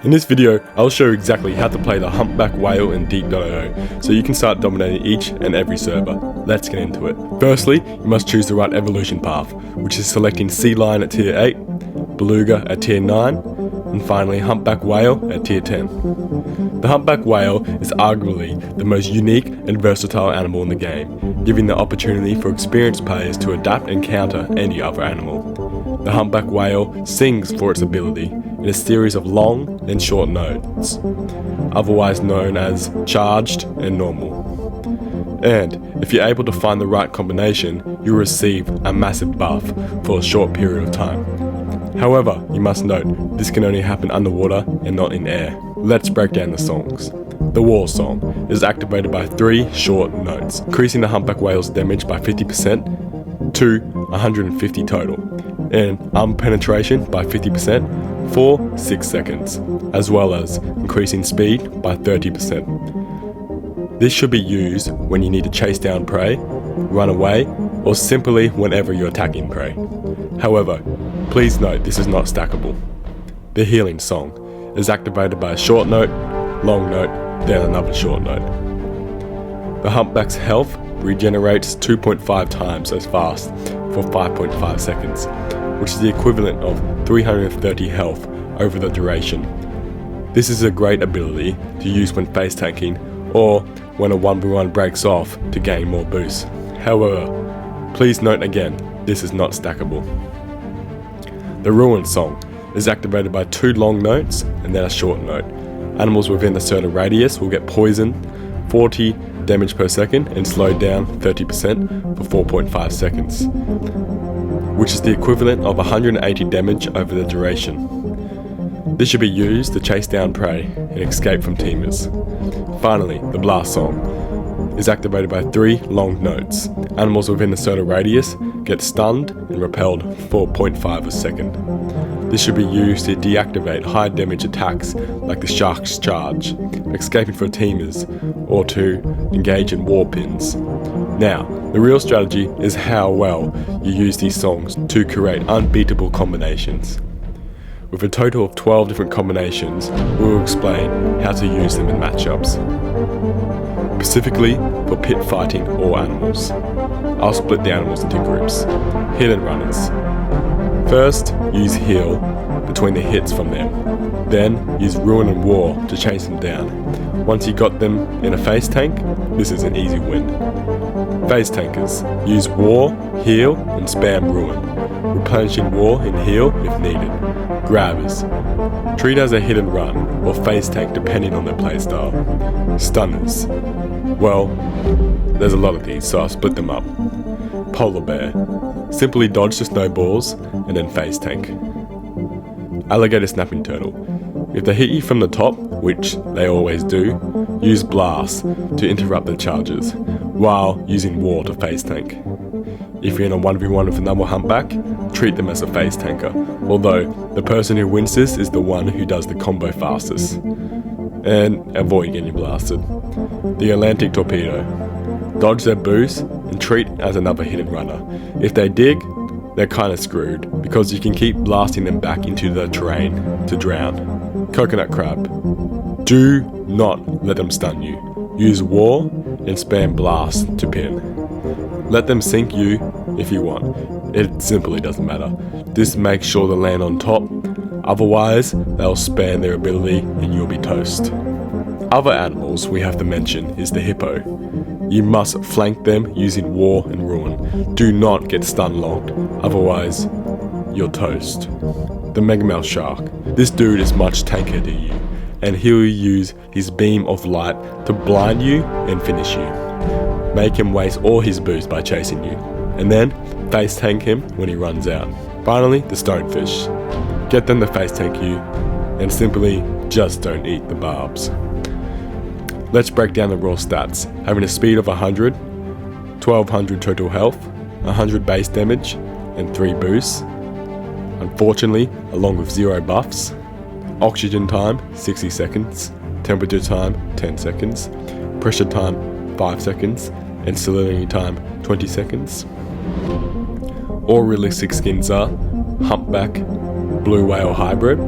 In this video, I'll show you exactly how to play the Humpback Whale in Deep.io, so you can start dominating each and every server. Let's get into it. Firstly, you must choose the right evolution path, which is selecting Sea Lion at tier 8, Beluga at tier 9, and finally Humpback Whale at tier 10. The Humpback Whale is arguably the most unique and versatile animal in the game, giving the opportunity for experienced players to adapt and counter any other animal. The Humpback Whale sings for its ability in a series of long and short notes, otherwise known as charged and normal. And if you're able to find the right combination, you'll receive a massive buff for a short period of time. However, you must note, this can only happen underwater and not in air. Let's break down the songs. The War Song is activated by 3 short notes, increasing the Humpback Whale's damage by 50% to 150 total, and arm penetration by 50% for 6 seconds, as well as increasing speed by 30%. This should be used when you need to chase down prey, run away, or simply whenever you're attacking prey. However, please note this is not stackable. The Healing Song is activated by a short note, long note, then another short note. The Humpback's health regenerates 2.5 times as fast for 5.5 seconds, which is the equivalent of 330 health over the duration. This is a great ability to use when face tanking or when a 1v1 breaks off to gain more boost. However, please note again, this is not stackable. The Ruin Song is activated by 2 long notes and then a short note. Animals within a certain radius will get poisoned 40 damage per second and slowed down 30% for 4.5 seconds, which is the equivalent of 180 damage over the duration. This should be used to chase down prey and escape from teamers. Finally, the Blast Song is activated by 3 long notes. Animals within a certain radius get stunned and repelled for 0.5 a second. This should be used to deactivate high damage attacks like the Shark's Charge, escaping for teamers, or to engage in war pins. Now, the real strategy is how well you use these songs to create unbeatable combinations. With a total of 12 different combinations, we will explain how to use them in matchups. Specifically for pit fighting or animals. I'll split the animals into groups. Hidden runners. First, use heal between the hits from them. Then, use Ruin and War to chase them down. Once you got them in a face tank, this is an easy win. Face tankers. Use War, Heal, and spam Ruin, replenishing War and Heal if needed. Grabbers. Treat as a hit and run, or face tank depending on their playstyle. Stunners. Well, there's a lot of these, so I'll split them up. Polar bear. Simply dodge the snowballs, and then face tank. Alligator snapping turtle. If they hit you from the top, which they always do, use blast to interrupt the charges, while using war to face tank. If you're in a 1v1 with another humpback, treat them as a face tanker, although the person who wins this is the one who does the combo fastest. And avoid getting blasted. The Atlantic torpedo. Dodge their boost and treat as another hidden runner. If they dig, they're kinda screwed, because you can keep blasting them back into the terrain to drown. Coconut crab. Do not let them stun you. Use war and spam blast to pin. Let them sink you if you want. It simply doesn't matter. Just make sure they land on top, otherwise they'll spam their ability and you'll be toast. Other animals we have to mention is the hippo. You must flank them using War and Ruin. Do not get stun locked, otherwise you're toast. The Megamouth shark. This dude is much tankier than you, and he'll use his beam of light to blind you and finish you. Make him waste all his boost by chasing you, and then face tank him when he runs out. Finally, the stonefish. Get them to face tank you, and simply just don't eat the barbs. Let's break down the raw stats. Having a speed of 100, 1200 total health, 100 base damage, and 3 boosts. Unfortunately, along with 0 buffs. Oxygen time, 60 seconds. Temperature time, 10 seconds. Pressure time, 5 seconds. And salinity time, 20 seconds. All realistic skins are Humpback, Blue Whale Hybrid,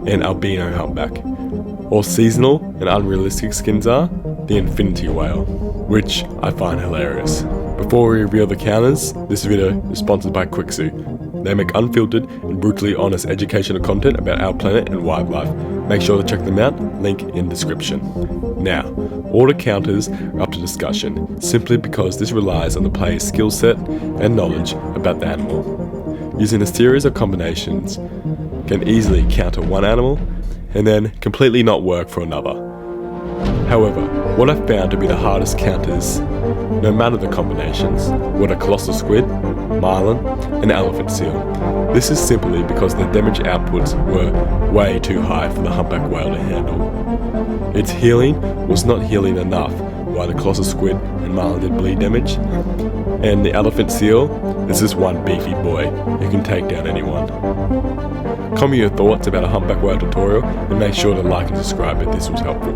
and albino humpback. All seasonal and unrealistic skins are the infinity whale, which I find hilarious. Before we reveal the counters, this video is sponsored by QuickZoo. They make unfiltered and brutally honest educational content about our planet and wildlife. Make sure to check them out, link in description. Now, all the counters are up to discussion, simply because this relies on the player's skill set and knowledge about the animal. Using a series of combinations can easily counter one animal and then completely not work for another. However, what I've found to be the hardest counters, no matter the combinations, were the colossal squid, marlin, and elephant seal. This is simply because the damage outputs were way too high for the humpback whale to handle. Its healing was not healing enough, while the colossal squid and marlin did bleed damage, and the elephant seal is just one beefy boy who can take down anyone. Comment your thoughts about a humpback whale tutorial and make sure to like and subscribe if this was helpful.